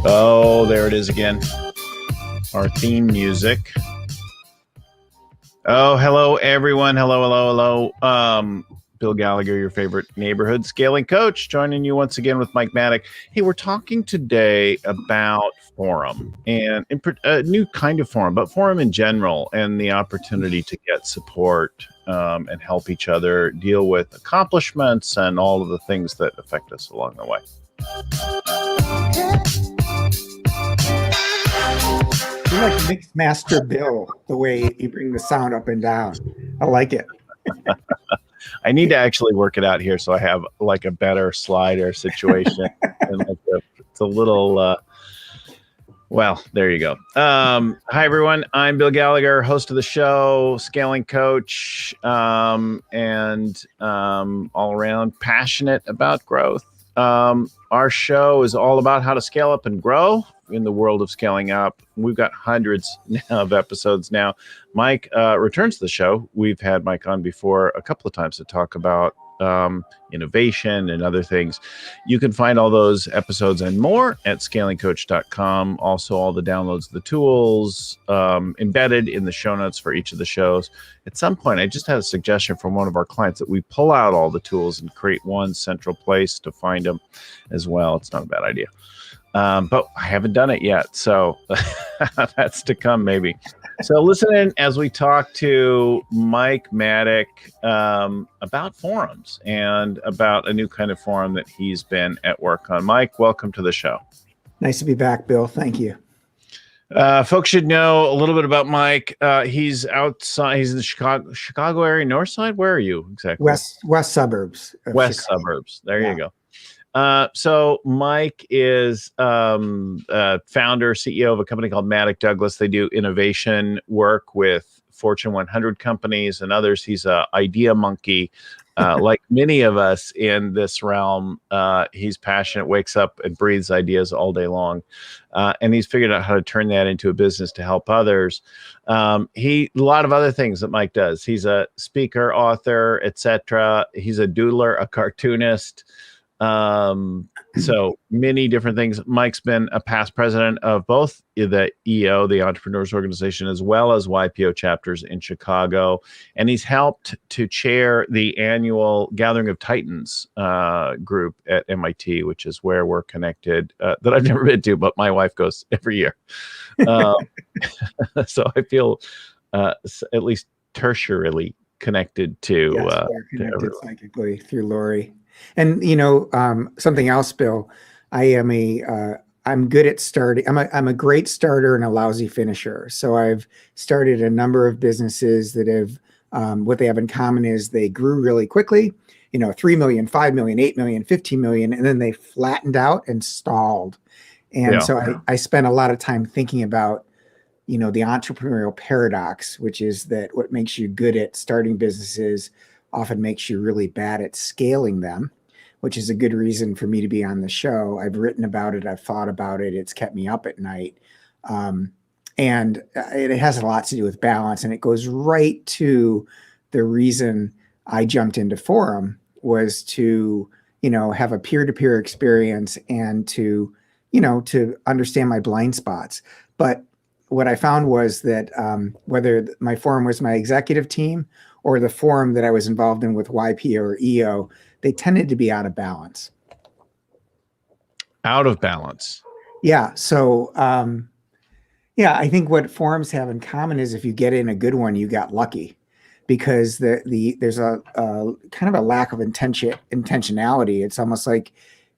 Oh, there it is again. Our theme music. Oh, hello, everyone. Hello. Bill Gallagher, your favorite neighborhood scaling coach, joining you once again with Mike Maddock. Hey, we're talking today about Forum and a new kind of Forum, but Forum in general, and the opportunity to get support and help each other deal with accomplishments and all of the things that affect us along the way. You're like Mix Master Bill, the way you bring the sound up and down. I like it. I need to actually work it out here so I have like a better slider situation. And like it's a little, well, there you go. Hi, everyone. I'm Bill Gallagher, host of the show, scaling coach, and all around passionate about growth. Our show is all about how to scale up and grow in the world of scaling up. We've got hundreds of episodes now. Mike returns to the show. We've had Mike on before a couple of times to talk about innovation and other things. You can find all those episodes and more at scalingcoach.com. Also, all the downloads, the tools embedded in the show notes for each of the shows. At some point, I just had a suggestion from one of our clients that we pull out all the tools and create one central place to find them as well. It's not a bad idea. But I haven't done it yet, so that's to come maybe. So listen in as we talk to Mike Maddock about forums and about a new kind of forum that he's been at work on. Mike, welcome to the show. Nice to be back, Bill. Thank you. Folks should know a little bit about Mike. He's outside. He's in the Chicago area, north side. Where are you exactly? West suburbs. West Chicago. suburbs. There you go. So Mike is founder, CEO of a company called Maddock Douglas. They do innovation work with Fortune 100 companies and others. He's an idea monkey, like many of us in this realm. He's passionate, wakes up and breathes ideas all day long. And he's figured out how to turn that into a business to help others. A lot of other things that Mike does. He's a speaker, author, etc. He's a doodler, a cartoonist. So many different things. Mike's been a past president of both the EO, the Entrepreneurs Organization, as well as YPO chapters in Chicago. And he's helped to chair the annual Gathering of Titans group at MIT, which is where we're connected, that I've never been to, but my wife goes every year. So I feel at least tertiarily connected to, connected psychically through Lori. And something else, Bill, I'm good at starting. I'm a great starter and a lousy finisher. So I've started a number of businesses that have what they have in common is they grew really quickly, 3 million, 5 million, 8 million, 15 million, and then they flattened out and stalled. And so I spent a lot of time thinking about, the entrepreneurial paradox, which is that what makes you good at starting businesses often makes you really bad at scaling them, which is a good reason for me to be on the show. I've written about it. I've thought about it. It's kept me up at night. And it has a lot to do with balance. And it goes right to the reason I jumped into Forum was to, have a peer-to-peer experience and to understand my blind spots. But what I found was that whether my forum was my executive team or the forum that I was involved in with YPO or EO, they tended to be out of balance. Out of balance. Yeah. So, I think what forums have in common is if you get in a good one, you got lucky, because there's a kind of a lack of intentionality. It's almost like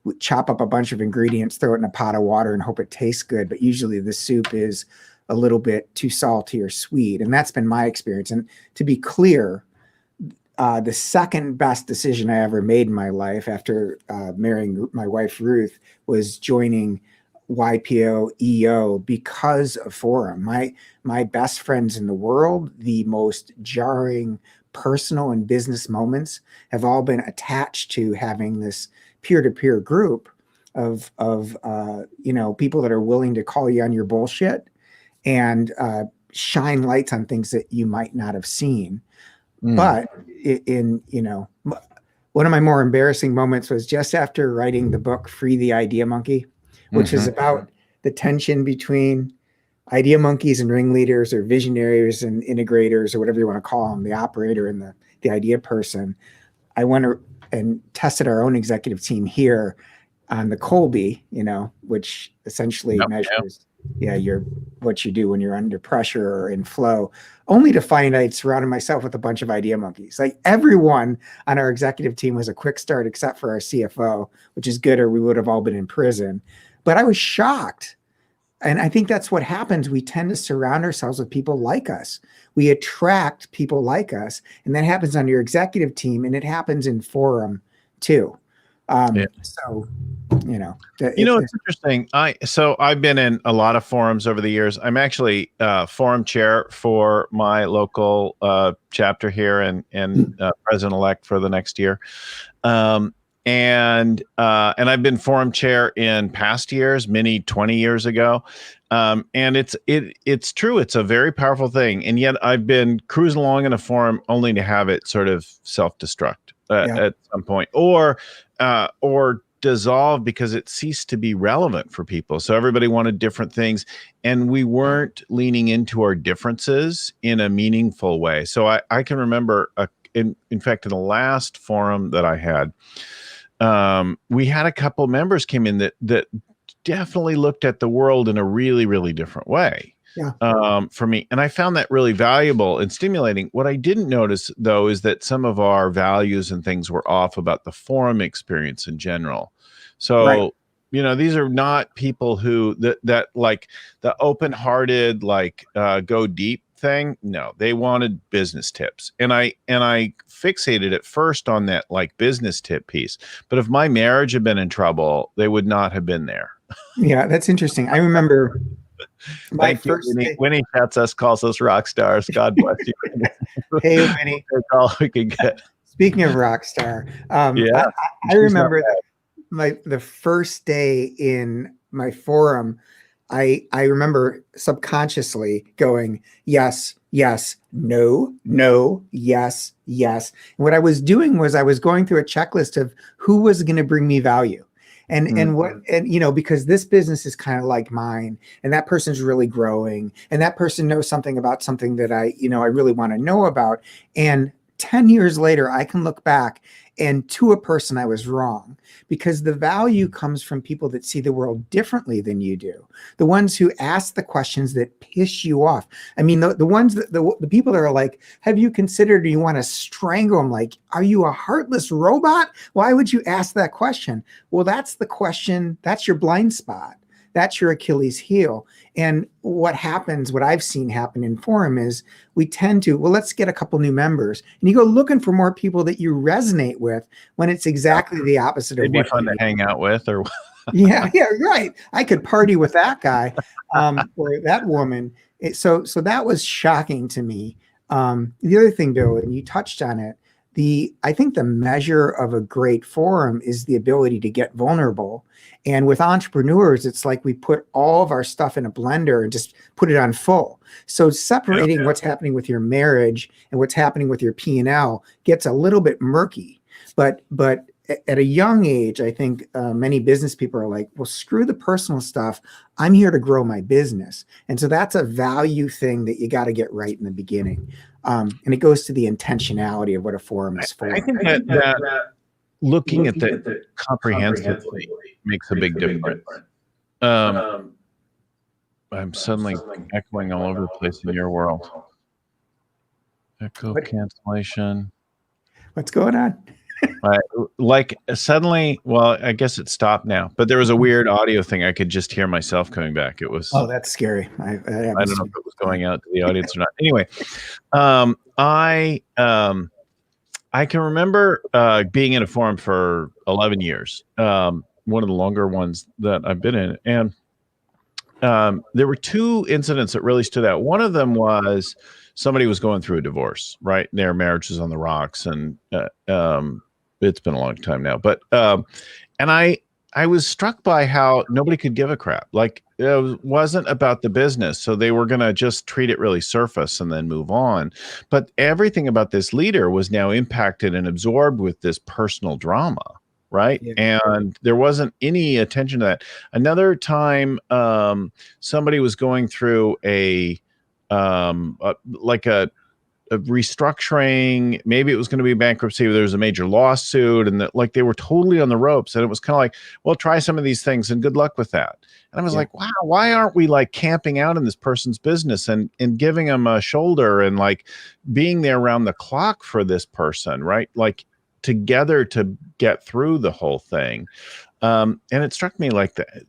we chop up a bunch of ingredients, throw it in a pot of water, and hope it tastes good. But usually the soup is a little bit too salty or sweet. And that's been my experience. And to be clear, the second best decision I ever made in my life after marrying my wife, Ruth, was joining YPO EO because of Forum. My best friends in the world, the most jarring personal and business moments have all been attached to having this peer-to-peer group of people that are willing to call you on your bullshit and shine lights on things that you might not have seen. But one of my more embarrassing moments was just after writing the book Free the Idea Monkey, which is about the tension between idea monkeys and ringleaders or visionaries and integrators or whatever you want to call them, the operator and the idea person. I went and tested our own executive team here on the Colby, which essentially measures what you do when you're under pressure or in flow, only to find I'd surrounded myself with a bunch of idea monkeys. Like everyone on our executive team was a quick start except for our CFO, which is good, or we would have all been in prison. But I was shocked. And I think that's what happens. We tend to surround ourselves with people like us. We attract people like us. And that happens on your executive team, and it happens in forum too. So, it's interesting. I've been in a lot of forums over the years. I'm actually forum chair for my local chapter here and president-elect for the next year. And I've been forum chair in past years, many 20 years ago. And it's true. It's a very powerful thing. And yet I've been cruising along in a forum only to have it sort of self-destruct at some point or dissolve because it ceased to be relevant for people. So everybody wanted different things and we weren't leaning into our differences in a meaningful way. So I can remember, in fact, in the last forum that I had, we had a couple members came in that definitely looked at the world in a really, really different way for me. And I found that really valuable and stimulating. What I didn't notice, though, is that some of our values and things were off about the forum experience in general. So, these are not people who that like the open-hearted, like go deep thing. No, they wanted business tips. And I fixated at first on that like business tip piece. But if my marriage had been in trouble, they would not have been there. Yeah, that's interesting. I remember Thank you. Winnie chats us, calls us rock stars. God bless you. Hey, Winnie. That's all we can get. Speaking of rock star, I remember the first day in my forum, I remember subconsciously going, yes, yes, no, no, yes, yes. And what I was doing was I was going through a checklist of who was going to bring me value. Because this business is kind of like mine, and that person's really growing, and that person knows something about something that I really want to know about. And 10 years later, I can look back and to a person I was wrong, because the value comes from people that see the world differently than you do. The ones who ask the questions that piss you off. I mean, the ones that the people that are like, have you considered, you want to strangle them? Like, are you a heartless robot? Why would you ask that question? Well, that's the question. That's your blind spot. That's your Achilles heel. And what I've seen happen in forum is we tend to, let's get a couple new members. And you go looking for more people that you resonate with when it's exactly the opposite of what. It'd be fun to hang out with or. Yeah, right. I could party with that guy or that woman. So that was shocking to me. The other thing, Bill, and you touched on it, I think the measure of a great forum is the ability to get vulnerable. And with entrepreneurs, it's like we put all of our stuff in a blender and just put it on full. So separating what's happening with your marriage and what's happening with your P&L gets a little bit murky. But at a young age, I think many business people are like, well, screw the personal stuff. I'm here to grow my business. And so that's a value thing that you got to get right in the beginning. And it goes to the intentionality of what a forum is for. I think that looking at that comprehensively makes a big difference. I'm suddenly echoing all over the place in your world. Echo cancellation. What's going on? Suddenly, well, I guess it stopped now, but there was a weird audio thing. I could just hear myself coming back. It was. Oh, that's scary. I don't know if it was going out to the audience or not. Anyway, I can remember being in a forum for 11 years, one of the longer ones that I've been in. And there were two incidents that really stood out. One of them was somebody was going through a divorce, right? Their marriage was on the rocks, and it's been a long time now. But and I I was struck by how nobody could give a crap. Like it wasn't about the business, so they were gonna just treat it really surface and then move on. But everything about this leader was now impacted and absorbed with this personal drama, right? Yeah. And there wasn't any attention to that. Another time, somebody was going through like a restructuring. Maybe it was going to be bankruptcy. There was a major lawsuit, and that, like, they were totally on the ropes. And it was kind of like, well, try some of these things and good luck with that. And I was like, wow, why aren't we like camping out in this person's business and giving them a shoulder and like being there around the clock for this person, right? Like together to get through the whole thing. And it struck me like that.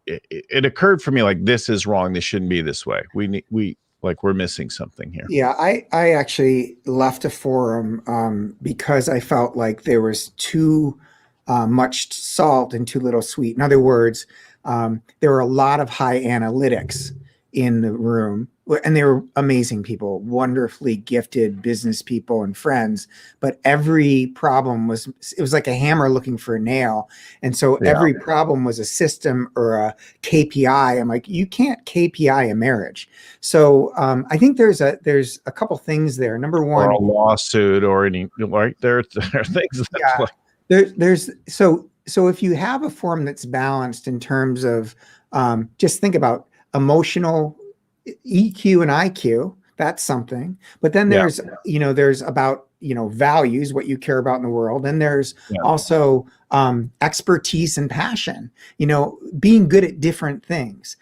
It occurred for me like, this is wrong. This shouldn't be this way. We're missing something here. Yeah, I actually left a forum because I felt like there was too much salt and too little sweet. In other words, there were a lot of high analytics in the room, and they were amazing people, wonderfully gifted business people and friends. But every problem was like a hammer looking for a nail, and so every problem was a system or a KPI. I'm like, you can't KPI a marriage. So I think there's a couple things there. Number one, or a lawsuit or any, right? There are things that there's so if you have a form that's balanced in terms of just think about emotional EQ and IQ, that's something. But then there's there's about values, what you care about in the world, and there's also expertise and passion, being good at different things.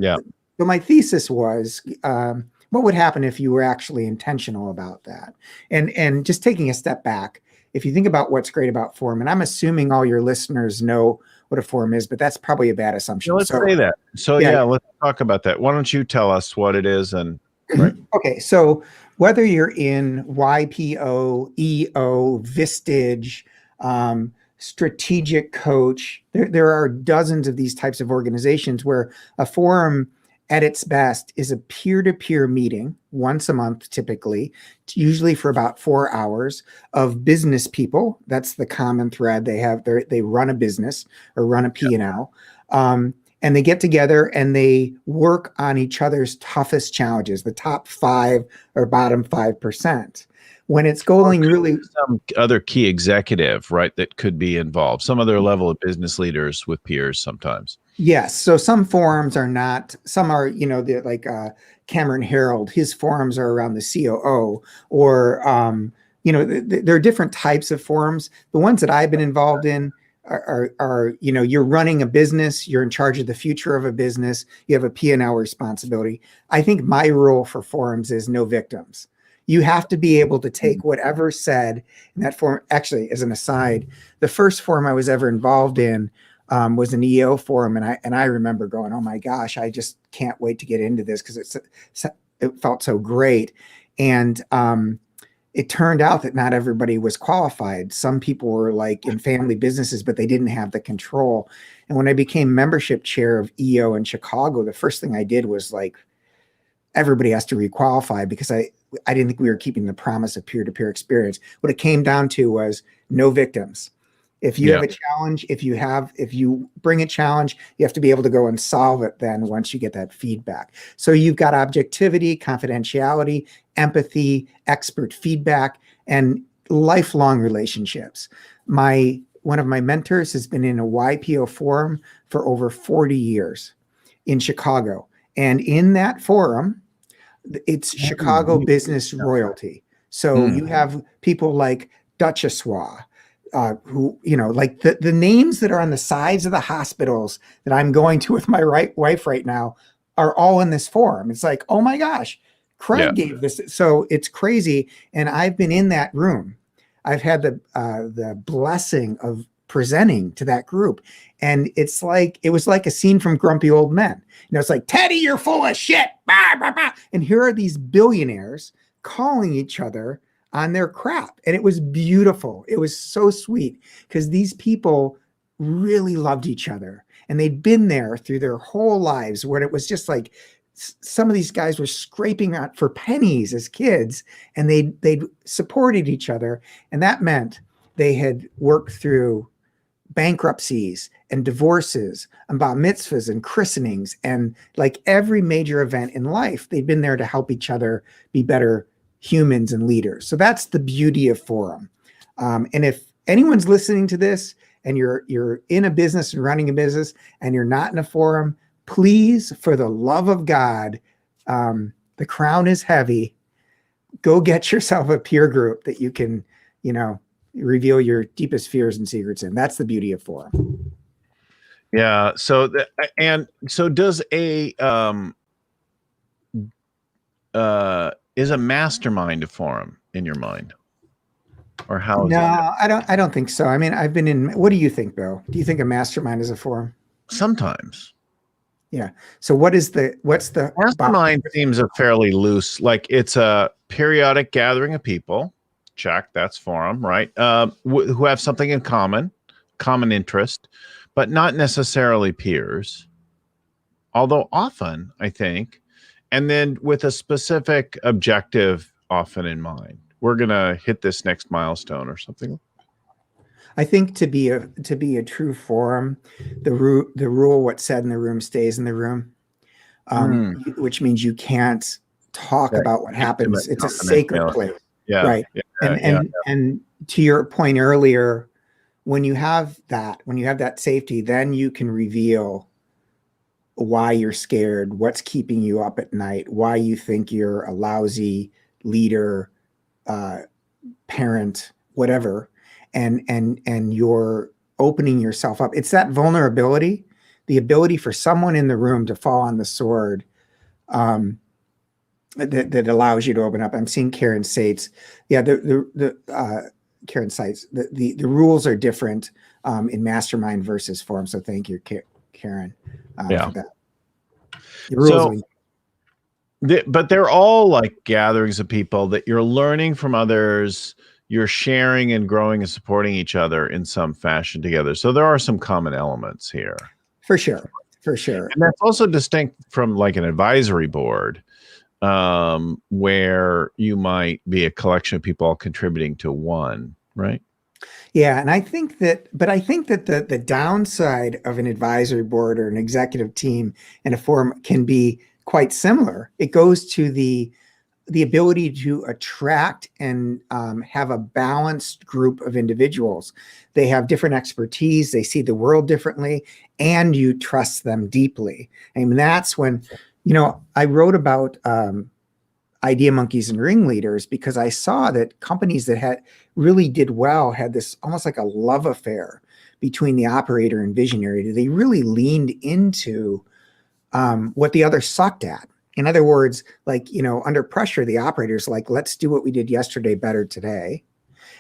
So my thesis was, what would happen if you were actually intentional about that? And just taking a step back, if you think about what's great about forum, and I'm assuming all your listeners know what a forum is, but that's probably a bad assumption. Let's say that. So let's talk about that. Why don't you tell us what it is? And right. Okay, so whether you're in YPO, EO, Vistage, Strategic Coach, there are dozens of these types of organizations where a forum at its best is a peer-to-peer meeting once a month, typically, usually for about 4 hours, of business people. That's the common thread. They run a business or run a P&L. And they get together and they work on each other's toughest challenges, the top 5 or bottom 5%. When it's going really, some other key executive, right, that could be involved, some other level of business leaders with peers sometimes. Yes. So some forums are not, some are, they're like Cameron Herold, his forums are around the COO, or, there are different types of forums. The ones that I've been involved in are you're running a business, you're in charge of the future of a business, you have a P&L responsibility. I think my rule for forums is no victims. You have to be able to take whatever said in that forum. Actually, as an aside, the first forum I was ever involved in was an EO forum, and I remember going, "Oh my gosh, I just can't wait to get into this," because it felt so great. And it turned out that not everybody was qualified. Some people were like in family businesses, but they didn't have the control. And when I became membership chair of EO in Chicago, the first thing I did was like, everybody has to requalify, because I didn't think we were keeping the promise of peer-to-peer experience. What it came down to was no victims. If you have a challenge, if you bring a challenge, you have to be able to go and solve it then once you get that feedback. So you've got objectivity, confidentiality, empathy, expert feedback, and lifelong relationships. One of my mentors has been in a YPO forum for over 40 years in Chicago. And in that forum, it's Chicago business royalty. So you have people like Duchossois, who, like the names that are on the sides of the hospitals that I'm going to with my wife right now are all in this forum. It's like, oh my gosh, Craig gave this. So it's crazy. And I've been in that room. I've had the blessing of presenting to that group. And it was like a scene from Grumpy Old Men. It's like, Teddy, you're full of shit. Bah, bah, bah. And here are these billionaires calling each other on their crap. And it was beautiful. It was so sweet, because these people really loved each other, and they'd been there through their whole lives, where it was just like some of these guys were scraping out for pennies as kids, and they'd supported each other. And that meant they had worked through bankruptcies and divorces and bar mitzvahs and christenings and like every major event in life. They've been there to help each other be better humans and leaders. So that's the beauty of Forum. And if anyone's listening to this and you're in a business and running a business and you're not in a forum, please, for the love of God, the crown is heavy. Go get yourself a peer group that you can, reveal your deepest fears and secrets in. That's the beauty of Forum. Yeah. So does is a mastermind a forum in your mind, or how? No, I don't think so. I mean, I've been in. What do you think, Bill? Do you think a mastermind is a forum? Sometimes. Yeah. So what's the mastermind seems a fairly loose, like it's a periodic gathering of people. Check, that's forum, right? Who have something in common interest, but not necessarily peers. Although often, I think, and then with a specific objective often in mind. We're gonna hit this next milestone or something. I think to be a true forum, the rule what's said in the room stays in the room, which means you can't talk about what happens. It's a sacred place. Yeah. Right. And to your point earlier, when you have that safety, then you can reveal why you're scared, what's keeping you up at night, why you think you're a lousy leader, parent, whatever. And you're opening yourself up. It's that vulnerability, the ability for someone in the room to fall on the sword, that allows you to open up. I'm seeing Karen Seitz. Yeah, Karen Seitz. The rules are different in mastermind versus forum. So thank you, Karen, for that. The rules but they're all like gatherings of people that you're learning from others. You're sharing and growing and supporting each other in some fashion together. So there are some common elements here. For sure. And that's also distinct from like an advisory board, where you might be a collection of people all contributing to one, right? Yeah. And I think that the downside of an advisory board or an executive team and a forum can be quite similar. It goes to the ability to attract and have a balanced group of individuals. They have different expertise. They see the world differently, and you trust them deeply. And that's when, I wrote about idea monkeys and ringleaders because I saw that companies that really did well had this almost like a love affair between the operator and visionary. They really leaned into what the other sucked at. In other words, under pressure, the operator's like, let's do what we did yesterday better today.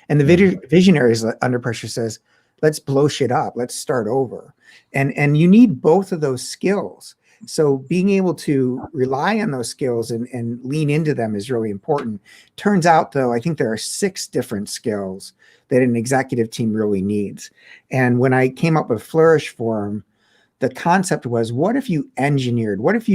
And the visionaries under pressure says, let's blow shit up. Let's start over. And you need both of those skills. So being able to rely on those skills and lean into them is really important. Turns out, though, I think there are 6 different skills that an executive team really needs. And when I came up with Flourish Forum, the concept was, what if you curated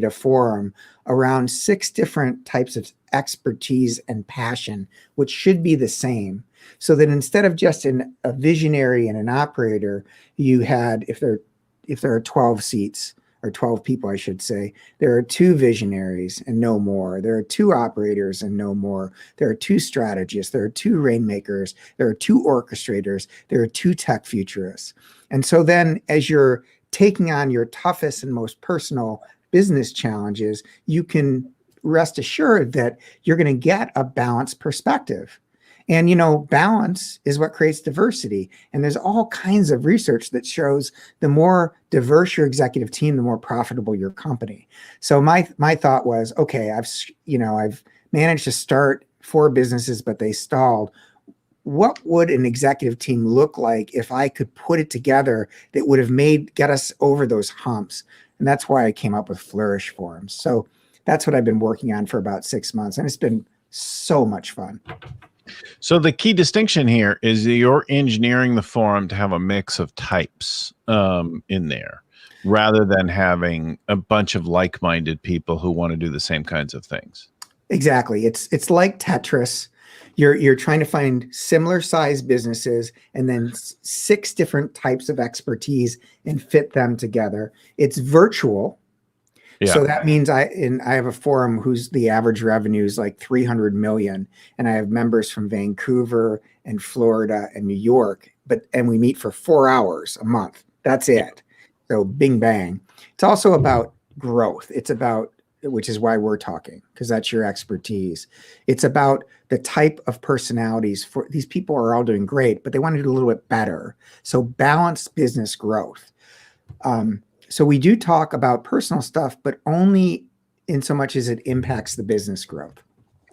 a forum around 6 different types of expertise and passion, which should be the same, so that instead of just a visionary and an operator, you had, if there are 12 seats, or 12 people, I should say, there are 2 visionaries and no more. There are 2 operators and no more. There are 2 strategists. There are 2 rainmakers. There are 2 orchestrators. There are 2 tech futurists. And so then as you're taking on your toughest and most personal business challenges, you can rest assured that you're going to get a balanced perspective. And, balance is what creates diversity. And there's all kinds of research that shows the more diverse your executive team, the more profitable your company. So my thought was, okay, I've managed to start 4 businesses, but they stalled. What would an executive team look like if I could put it together that would have get us over those humps? And that's why I came up with Flourish Forums. So that's what I've been working on for about 6 months. And it's been so much fun. So the key distinction here is that you're engineering the forum to have a mix of types in there, rather than having a bunch of like-minded people who want to do the same kinds of things. Exactly. It's like Tetris. You're trying to find similar size businesses and then six different types of expertise and fit them together. It's virtual. Yeah. So that means I have a forum whose the average revenue is like 300 million, and I have members from Vancouver and Florida and New York, and we meet for 4 hours a month. That's it. So bing bang. It's also about growth. It's about, which is why we're talking, because that's your expertise. It's about the type of personalities. For these people are all doing great, but they want to do a little bit better. So balanced business growth. So we do talk about personal stuff, but only in so much as it impacts the business growth.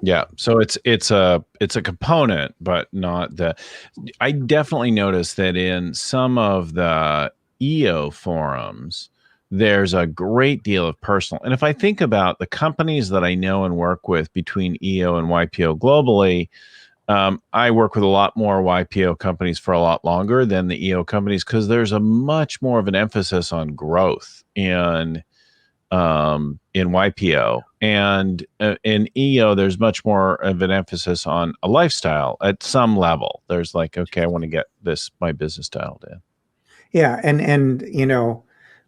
Yeah. So it's a component, but not the. I definitely noticed that in some of the EO forums, there's a great deal of personal. And if I think about the companies that I know and work with between EO and YPO globally, I work with a lot more YPO companies for a lot longer than the EO companies because there's a much more of an emphasis on growth in YPO, and in EO there's much more of an emphasis on a lifestyle at some level. There's like, okay, I want to get my business dialed in. Yeah, and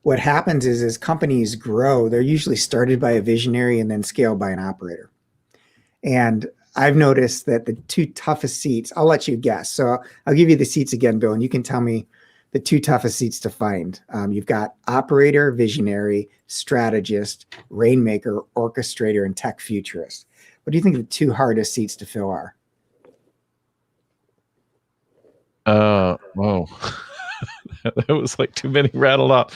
what happens is as companies grow, they're usually started by a visionary and then scaled by an operator. And I've noticed that the two toughest seats, I'll let you guess. So I'll give you the seats again, Bill, and you can tell me the two toughest seats to find. You've got operator, visionary, strategist, rainmaker, orchestrator, and tech futurist. What do you think the two hardest seats to fill are? Whoa. That was like too many rattled off.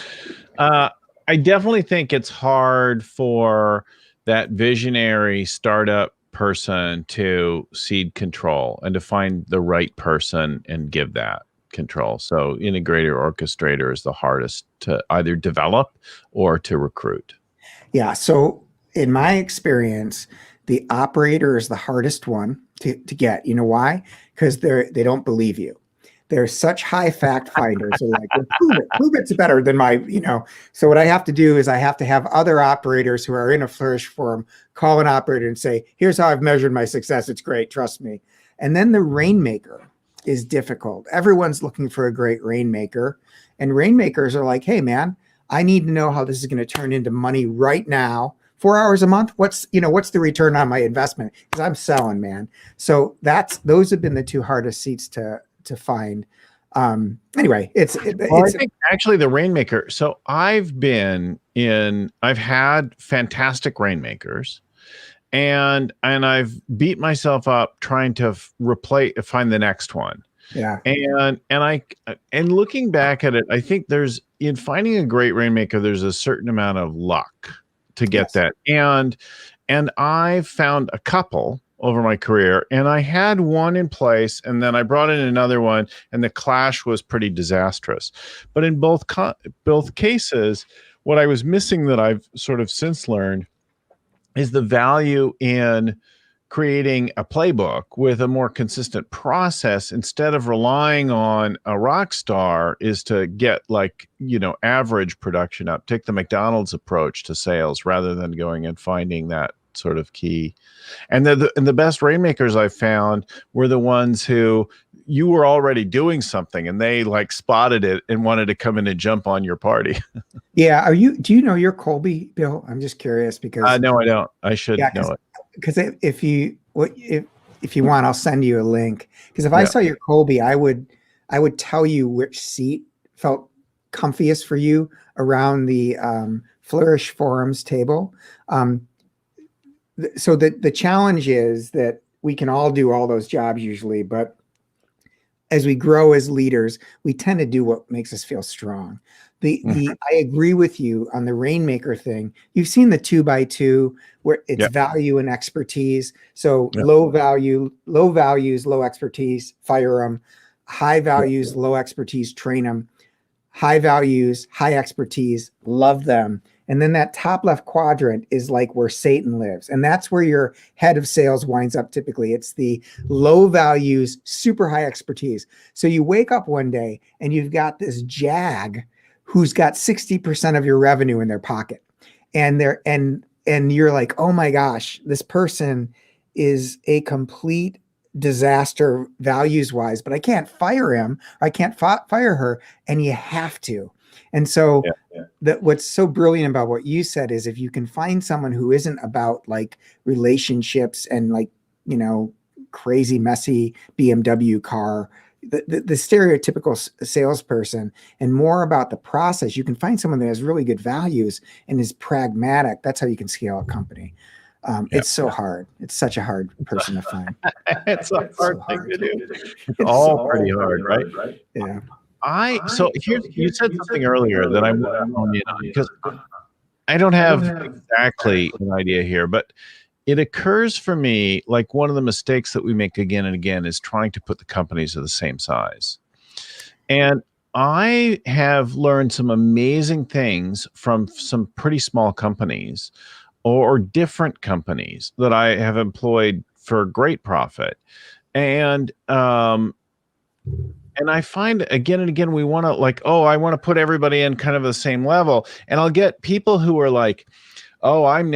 I definitely think it's hard for that visionary startup person to cede control and to find the right person and give that control. So integrator, orchestrator is the hardest to either develop or to recruit. Yeah. So in my experience, the operator is the hardest one to get. You know why? Because they don't believe you. They're such high fact finders. They're like, well, prove it's better than So what I have to do is I have to have other operators who are in a Flourish forum call an operator and say, here's how I've measured my success. It's great. Trust me. And then the rainmaker is difficult. Everyone's looking for a great rainmaker. And rainmakers are like, hey, man, I need to know how this is going to turn into money right now. 4 hours a month. What's the return on my investment? Because I'm selling, man. So those have been the two hardest seats to find. Anyway, I think actually the rainmaker. So I've had fantastic rainmakers, and I've beat myself up trying to find the next one. Yeah. And looking back at it, I think in finding a great rainmaker, there's a certain amount of luck to get that. And I found a couple over my career, and I had one in place, and then I brought in another one, and the clash was pretty disastrous. But in both cases, what I was missing that I've sort of since learned is the value in creating a playbook with a more consistent process instead of relying on a rock star is to get average production up. Take the McDonald's approach to sales rather than going and finding that sort of key. And the best rainmakers I've found were the ones who you were already doing something and they spotted it and wanted to come in and jump on your party. Yeah. Do you know your Kolbe, Bill? I'm just curious because no, I don't. I should know it. Because if you want, I'll send you a link. Because if I saw your Kolbe, I would tell you which seat felt comfiest for you around the Flourish forums table. So the challenge is that we can all do all those jobs usually, but as we grow as leaders, we tend to do what makes us feel strong. I agree with you on the rainmaker thing. You've seen the 2x2 where it's value and expertise. So low values, low expertise, fire them. High values, low expertise, train them. High values, high expertise, love them. And then that top left quadrant is like where Satan lives. And that's where your head of sales winds up typically. It's the low values, super high expertise. So you wake up one day and you've got this jag who's got 60% of your revenue in their pocket. And you're like, oh my gosh, this person is a complete disaster values wise, but I can't fire him. I can't fire her. And you have to. And so what's so brilliant about what you said is if you can find someone who isn't about like relationships and like, you know, crazy, messy BMW car, the stereotypical salesperson, and more about the process, you can find someone that has really good values and is pragmatic. That's how you can scale a company. It's so hard. It's such a hard person to find. It's a hard thing to do. It's all pretty hard, right? Yeah. So here's, you said something earlier that I'm on because I don't have exactly an idea here, but it occurs for me like one of the mistakes that we make again and again is trying to put the companies of the same size. And I have learned some amazing things from some pretty small companies or different companies that I have employed for great profit. And I find again and again, we want to like, oh, I want to put everybody in kind of the same level. And I'll get people who are like, oh, I'm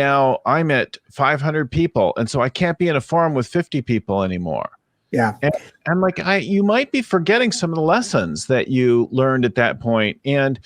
at 500 people. And so I can't be in a forum with 50 people anymore. Yeah. And I'm like, you might be forgetting some of the lessons that you learned at that point. And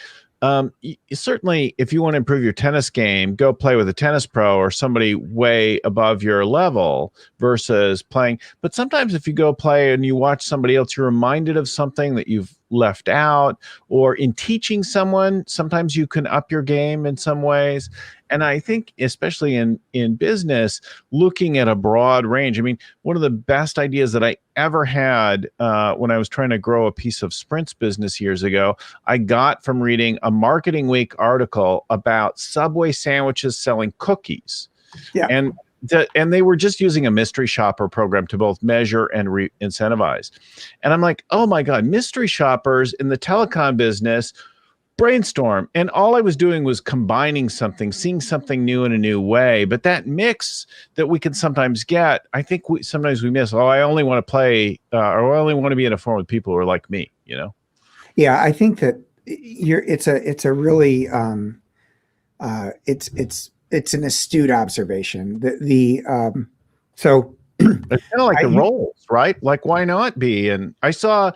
certainly if you want to improve your tennis game, go play with a tennis pro or somebody way above your level versus playing. But sometimes if you go play and you watch somebody else, you're reminded of something that you've left out, or in teaching someone, sometimes you can up your game in some ways. And I think especially in business, looking at a broad range. I mean, one of the best ideas that I ever had when I was trying to grow a piece of Sprint's business years ago, I got from reading a Marketing Week article about Subway sandwiches selling cookies. Yeah. And they were just using a mystery shopper program to both measure and incentivize. And I'm like, oh my God, mystery shoppers in the telecom business, brainstorm. And all I was doing was combining something, seeing something new in a new way. But that mix that we can sometimes get, I think sometimes we miss, oh, I only want to play or I only want to be in a forum with people who are like me, you know? Yeah, I think that it's a really it's an astute observation. So it's kind of like the roles, right? Like, why not be? And I saw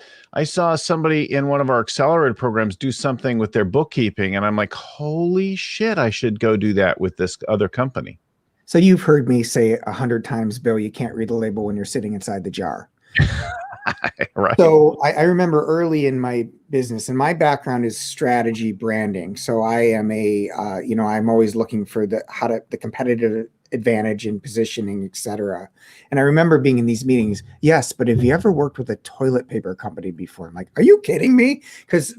somebody in one of our accelerator programs do something with their bookkeeping, and I'm like, holy shit, I should go do that with this other company. So you've heard me say 100 times, Bill, you can't read a label when you're sitting inside the jar. Right. So I remember early in my business, and my background is strategy branding. So I am I'm always looking for the competitive advantage in positioning, et cetera. And I remember being in these meetings. Yes, but have you ever worked with a toilet paper company before? I'm like, are you kidding me? Because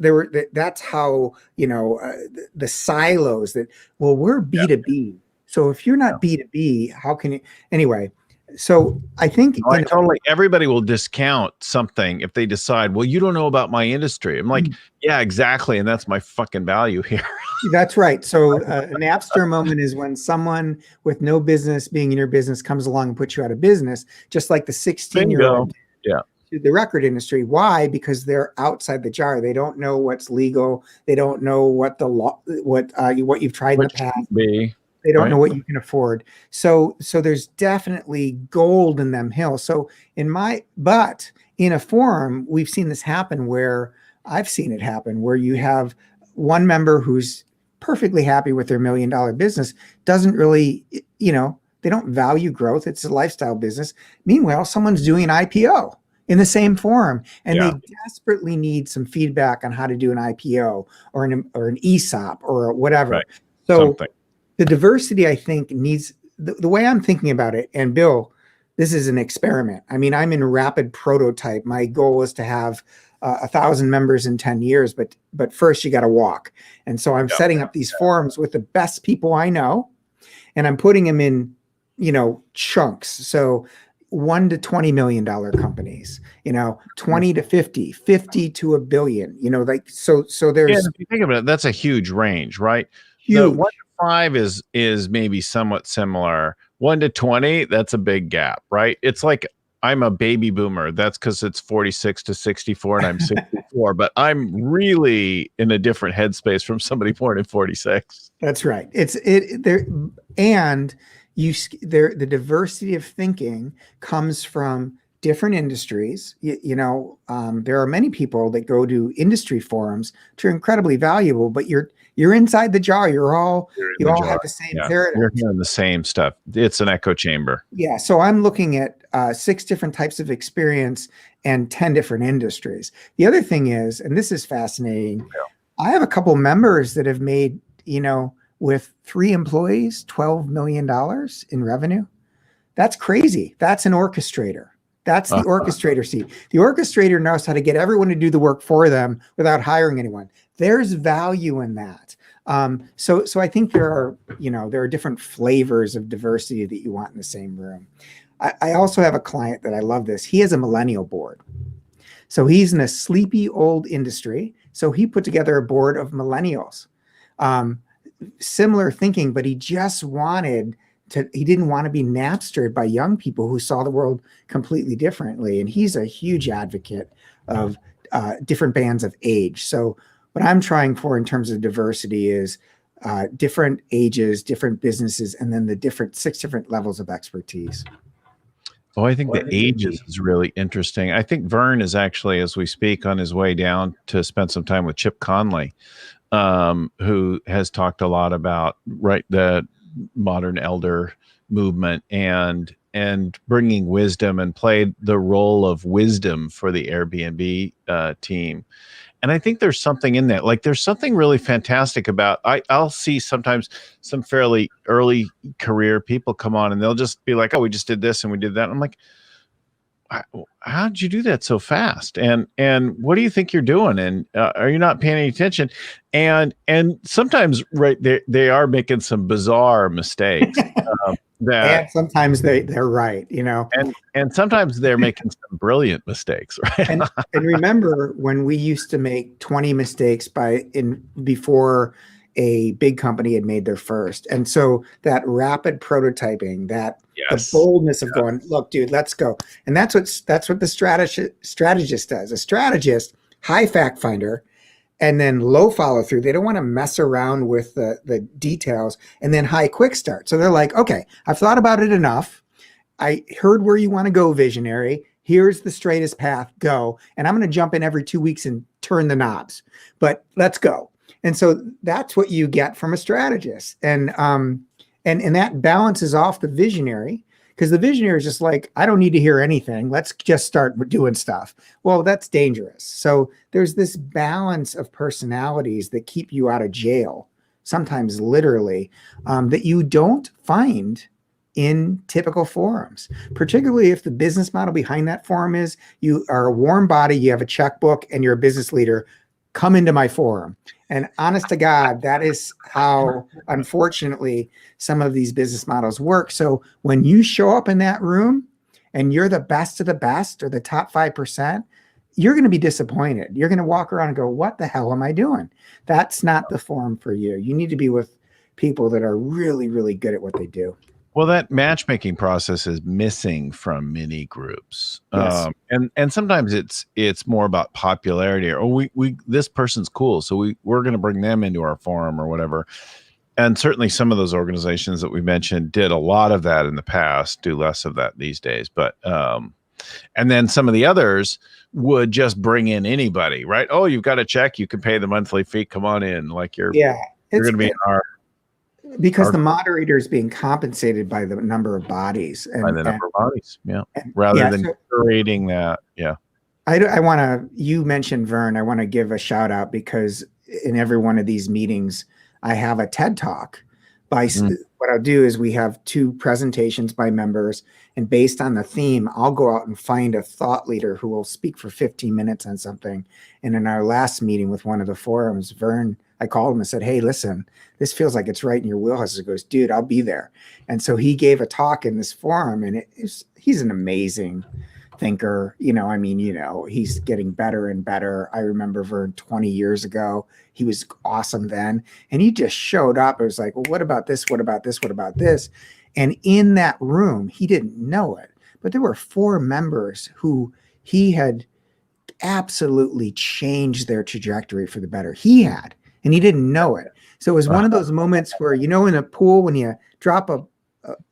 that's how, the silos that, well, we're B2B. So if you're not B2B, how can you, anyway? So I think totally everybody will discount something if they decide, well, you don't know about my industry. I'm like, yeah, exactly. And that's my fucking value here. That's right. So a Napster moment is when someone with no business being in your business comes along and puts you out of business, just like the 16-year-old to the record industry. Why? Because they're outside the jar. They don't know what's legal. They don't know what the law, what you've tried in the past. They don't know what you can afford. So there's definitely gold in them hills. So but in a forum, we've seen this happen where I've seen it happen where you have one member who's perfectly happy with their $1 million business, doesn't really, they don't value growth. It's a lifestyle business. Meanwhile, someone's doing an IPO in the same forum, and they desperately need some feedback on how to do an IPO or an ESOP or whatever. Right. So something. The diversity, I think, needs the way I'm thinking about it. And Bill, this is an experiment. I mean, I'm in rapid prototype. My goal is to have 1,000 members in 10 years, but first you got to walk. And so I'm setting up these forums with the best people I know, and I'm putting them in, chunks. So $1 to $20 million companies, 20 to 50, 50 to $1 billion, so there's, if you think about it, that's a huge range, right? Huge. The 1 to 5 is maybe somewhat similar. 1 to 20, that's a big gap, right? It's like I'm a baby boomer. That's because it's 46 to 64 and I'm 64, but I'm really in a different headspace from somebody born in 46. That's right. The diversity of thinking comes from different industries. There are many people that go to industry forums, which are incredibly valuable, but you're inside the jar. You all have the same paradigm. You're hearing the same stuff. It's an echo chamber. Yeah. So I'm looking at 6 different types of experience and 10 different industries. The other thing is, and this is fascinating, I have a couple members that have made, with 3 employees, $12 million in revenue. That's crazy. That's an orchestrator. That's the orchestrator seat. The orchestrator knows how to get everyone to do the work for them without hiring anyone. There's value in that. So I think there are different flavors of diversity that you want in the same room. I also have a client that I love this. He has a millennial board. So he's in a sleepy old industry. So he put together a board of millennials. Similar thinking, but he just he didn't want to be Napstered by young people who saw the world completely differently. And he's a huge advocate of different bands of age. So what I'm trying for in terms of diversity is different ages, different businesses, and then the 6 different levels of expertise. Oh, I think the ages is really interesting. I think Vern is actually, as we speak, on his way down to spend some time with Chip Conley, who has talked a lot about the modern elder movement and bringing wisdom, and played the role of wisdom for the Airbnb team. And I think there's something in that. Like, there's something really fantastic about, I'll see sometimes some fairly early career people come on and they'll just be like, oh, we just did this and we did that. And I'm like, how did you do that so fast? And what do you think you're doing? And are you not paying any attention? And sometimes, right, they are making some bizarre mistakes. And sometimes they're right, and sometimes they're making some brilliant mistakes, right? and remember when we used to make 20 mistakes before a big company had made their first. And so that rapid prototyping, the boldness of going, look, dude, let's go. And that's what the strategist does. A strategist, high fact finder, and then low follow through. They don't want to mess around with the details, and then high quick start. So they're like, okay, I've thought about it enough. I heard where you want to go, visionary. Here's the straightest path, go. And I'm going to jump in every 2 weeks and turn the knobs, but let's go. And so that's what you get from a strategist. And that balances off the visionary, because the visionary is just like, I don't need to hear anything. Let's just start doing stuff. Well, that's dangerous. So there's this balance of personalities that keep you out of jail, sometimes literally, that you don't find in typical forums, particularly if the business model behind that forum is you are a warm body, you have a checkbook, and you're a business leader. Come into my forum. And honest to God, that is how, unfortunately, some of these business models work. So when you show up in that room and you're the best of the best, or the top 5%, you're going to be disappointed. You're going to walk around and go, what the hell am I doing? That's not the forum for you. You need to be with people that are really, really good at what they do. Well, that matchmaking process is missing from many groups. Yes. And sometimes it's more about popularity, or we this person's cool, so we're going to bring them into our forum or whatever. And certainly some of those organizations that we mentioned did a lot of that in the past, do less of that these days. But and then some of the others would just bring in anybody, right? Oh, you've got a check, you can pay the monthly fee, come on in. Like you're going to be in our, because the moderator is being compensated by the number of bodies. Rather than curating that. Yeah. I want to, you mentioned Vern, I want to give a shout out, because in every one of these meetings, I have a TED Talk. What I'll do is we have 2 presentations by members, and based on the theme, I'll go out and find a thought leader who will speak for 15 minutes on something. And in our last meeting with one of the forums, Vern, I called him and said, hey, listen, this feels like it's right in your wheelhouse. He goes, dude, I'll be there. And so he gave a talk in this forum, and he's an amazing thinker. He's getting better and better. I remember Vern 20 years ago. He was awesome then. And he just showed up. It was like, well, what about this? What about this? What about this? And in that room, he didn't know it, but there were 4 members who he had absolutely changed their trajectory for the better. He had, and he didn't know it. So it was one of those moments where, in a pool, when you drop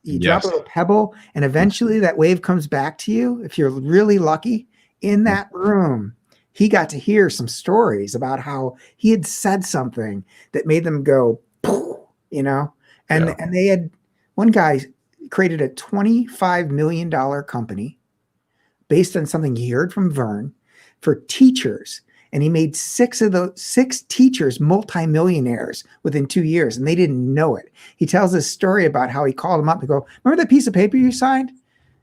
you drop a little pebble, and eventually that wave comes back to you. If you're really lucky, in that room, he got to hear some stories about how he had said something that made them go, and they had, one guy created a $25 million company based on something he heard from Vern for teachers. And he made six teachers multimillionaires within 2 years, and they didn't know it. He tells this story about how he called them up and go, remember that piece of paper you signed?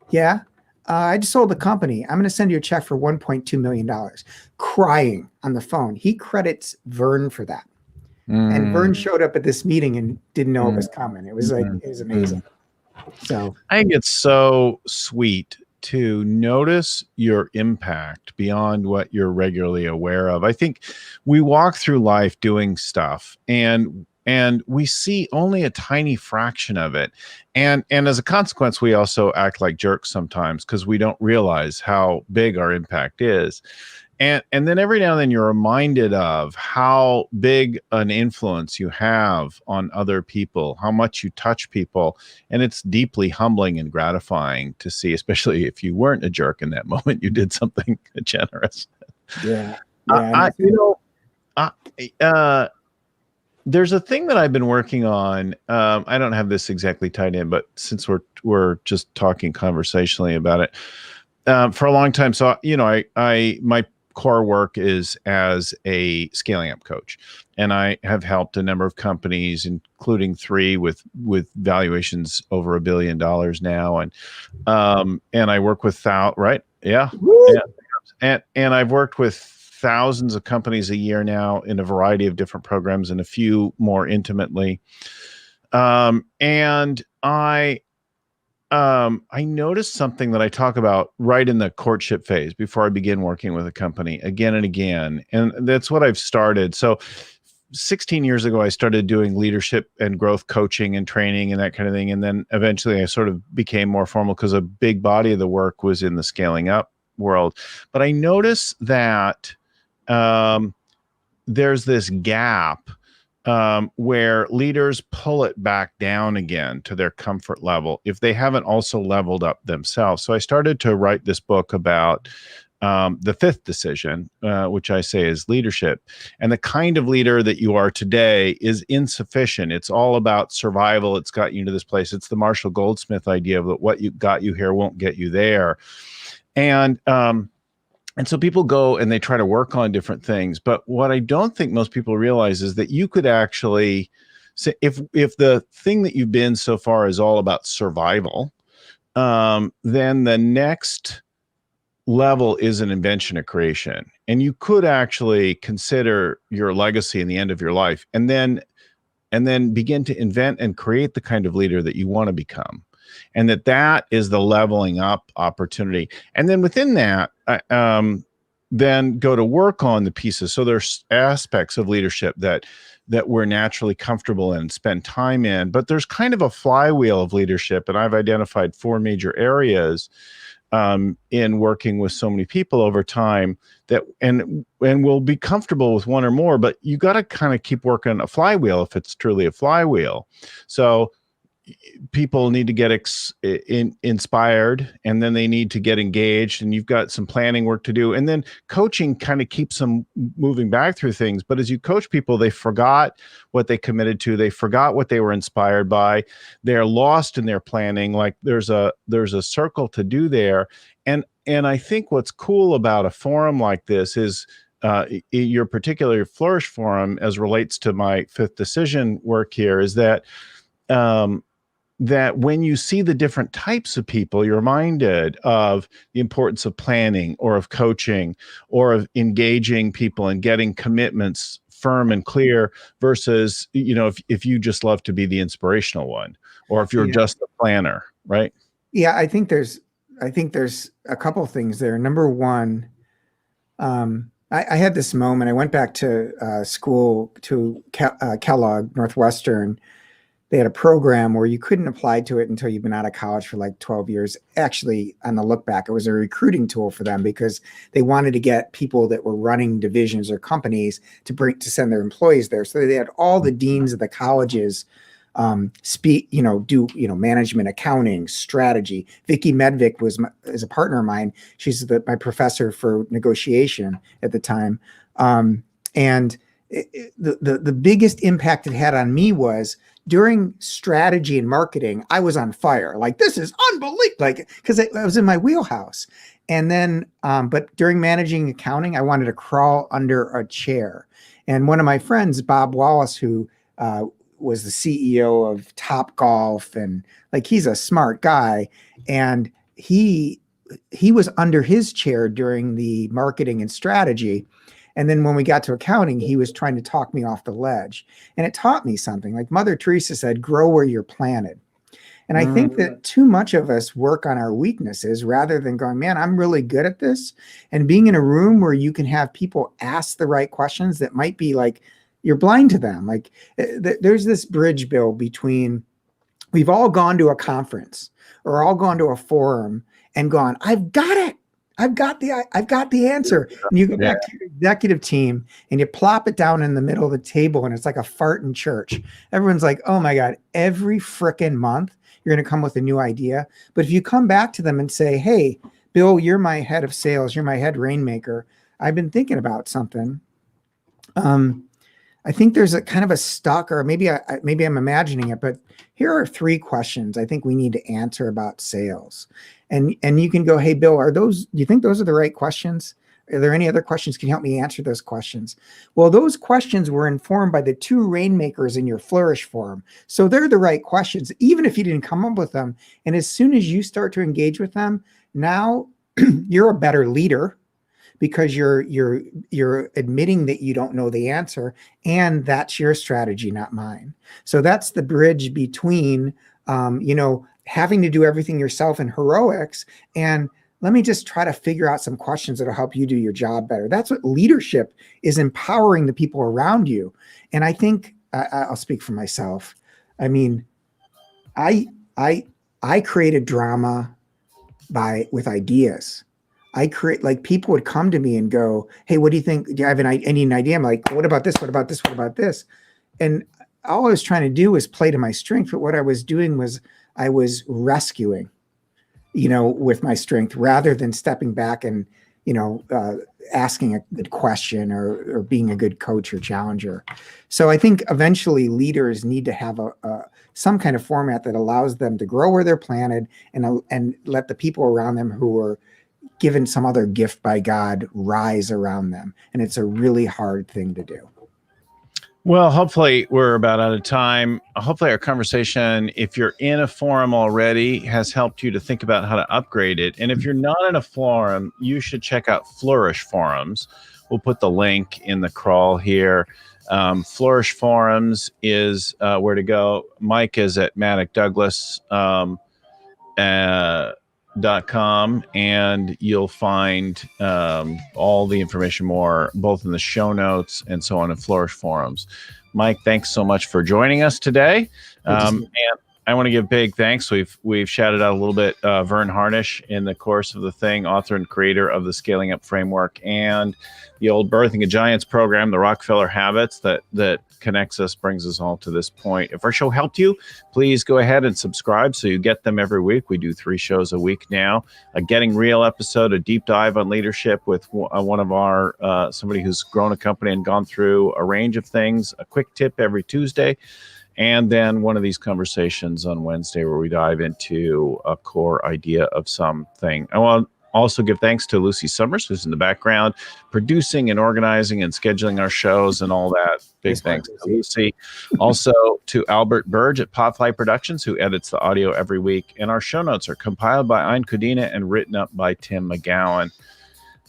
Yeah. I just sold the company. I'm going to send you a check for $1.2 million. Crying on the phone. He credits Vern for that. And Vern showed up at this meeting and didn't know it was coming. It was it was amazing. So I think it's so sweet to notice your impact beyond what you're regularly aware of. I think we walk through life doing stuff and we see only a tiny fraction of it. And as a consequence, we also act like jerks sometimes because we don't realize how big our impact is. And then every now and then you're reminded of how big an influence you have on other people, how much you touch people. And it's deeply humbling and gratifying to see, especially if you weren't a jerk in that moment, you did something generous. Yeah. There's a thing that I've been working on. I don't have this exactly tied in, but since we're just talking conversationally about it for a long time. So, my core work is as a scaling up coach, and I have helped a number of companies, including 3 with valuations over $1 billion now. And I work with right. Yeah. And I've worked with thousands of companies a year now in a variety of different programs and a few more intimately. And I noticed something that I talk about right in the courtship phase before I begin working with a company again and again. And that's what I've started. So 16 years ago, I started doing leadership and growth coaching and training and that kind of thing. And then eventually I sort of became more formal because a big body of the work was in the scaling up world. But I noticed that there's this gap where leaders pull it back down again to their comfort level if they haven't also leveled up themselves. So I started to write this book about the 5th decision, which I say is leadership. And the kind of leader that you are today is insufficient. It's all about survival. It's got you to this place. It's the Marshall Goldsmith idea of that what you got you here won't get you there. And so people go and they try to work on different things. But what I don't think most people realize is that you could actually say, if the thing that you've been so far is all about survival, then the next level is an invention of creation. And you could actually consider your legacy in the end of your life and then begin to invent and create the kind of leader that you want to become. And that is the leveling up opportunity. And then within that, then go to work on the pieces. So there's aspects of leadership that we're naturally comfortable in, spend time in, but there's kind of a flywheel of leadership. And I've identified 4 major areas in working with so many people over time that, and we'll be comfortable with one or more, but you got to kind of keep working a flywheel if it's truly a flywheel. So people need to get inspired, and then they need to get engaged, and you've got some planning work to do. And then coaching kind of keeps them moving back through things. But as you coach people, they forgot what they committed to. They forgot what they were inspired by. They're lost in their planning. Like there's a circle to do there. And I think what's cool about a forum like this is your particular Flourish forum, as relates to my 5th decision work here, is that that when you see the different types of people, you're reminded of the importance of planning or of coaching or of engaging people and getting commitments firm and clear versus, if you just love to be the inspirational one, or if you're just a planner, right? Yeah, I think there's a couple of things there. Number one, I had this moment. I went back to school to Kellogg Northwestern. They had a program where you couldn't apply to it until you've been out of college for like 12 years. Actually, on the look back, it was a recruiting tool for them because they wanted to get people that were running divisions or companies to send their employees there. So they had all the deans of the colleges do management, accounting, strategy. Vicky Medvick is a partner of mine. She's my professor for negotiation at the time. And the biggest impact it had on me was during strategy and marketing, I was on fire. Like, this is unbelievable, because I was in my wheelhouse. And then, but during managing accounting, I wanted to crawl under a chair. And one of my friends, Bob Wallace, who was the CEO of Top Golf, and he's a smart guy, and he was under his chair during the marketing and strategy. And then when we got to accounting, he was trying to talk me off the ledge. And it taught me something. Like Mother Teresa said, grow where you're planted. And I think that too much of us work on our weaknesses rather than going, man, I'm really good at this. And being in a room where you can have people ask the right questions that might be like, you're blind to them. There's this bridge, Bill, between we've all gone to a conference or all gone to a forum and gone, I've got it. I've got the answer. And you go back to your executive team and you plop it down in the middle of the table and it's like a fart in church. Everyone's like, oh my God, every frickin' month you're going to come with a new idea. But if you come back to them and say, hey, Bill, you're my head of sales. You're my head rainmaker. I've been thinking about something. I think there's a kind of a stuck, or maybe I'm imagining it, but here are 3 questions I think we need to answer about sales. And you can go, hey, Bill, do you think those are the right questions? Are there any other questions? Can you help me answer those questions? Well, those questions were informed by the 2 rainmakers in your Flourish forum. So they're the right questions, even if you didn't come up with them. And as soon as you start to engage with them, now you're a better leader, because you're admitting that you don't know the answer, and that's your strategy, not mine. So that's the bridge between, having to do everything yourself in heroics, and let me just try to figure out some questions that'll help you do your job better. That's what leadership is, empowering the people around you. And I think I'll speak for myself. I mean, I created drama with ideas. I create, people would come to me and go, hey, what do you think? Do you have any idea? I'm like, what about this? What about this? What about this? And all I was trying to do was play to my strength. But what I was doing was I was rescuing, with my strength, rather than stepping back and, asking a good question or being a good coach or challenger. So I think eventually leaders need to have some kind of format that allows them to grow where they're planted and let the people around them who are given some other gift by God rise around them. And it's a really hard thing to do. Well, hopefully we're about out of time. Hopefully our conversation, if you're in a forum already, has helped you to think about how to upgrade it. And if you're not in a forum, you should check out Flourish forums. We'll put the link in the crawl here. Flourish forums is where to go. Mike is at MaddockDouglas.com, and you'll find all the information more both in the show notes and so on in Flourish forums. Mike, thanks so much for joining us today. And I want to give big thanks. We've shouted out a little bit Vern Harnish in the course of the thing, author and creator of the Scaling Up Framework and the old Birthing a Giants program, the Rockefeller Habits that connects us, brings us all to this point. If our show helped you, please go ahead and subscribe so you get them every week. We do 3 shows a week now. A Getting Real episode, a deep dive on leadership with one of our somebody who's grown a company and gone through a range of things, a quick tip every Tuesday. And then one of these conversations on Wednesday where we dive into a core idea of something. I want to also give thanks to Lucy Summers, who's in the background, producing and organizing and scheduling our shows and all that. Big thanks to Lucy. Also to Albert Burge at Potfly Productions, who edits the audio every week. And our show notes are compiled by Ayn Kodina and written up by Tim McGowan.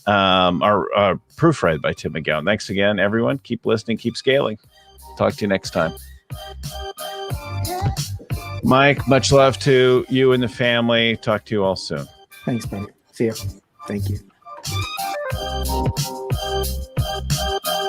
Our proofread by Tim McGowan. Thanks again, everyone. Keep listening, keep scaling. Talk to you next time. Mike, much love to you and the family. Talk to you all soon. Thanks, buddy. See you. Thank you.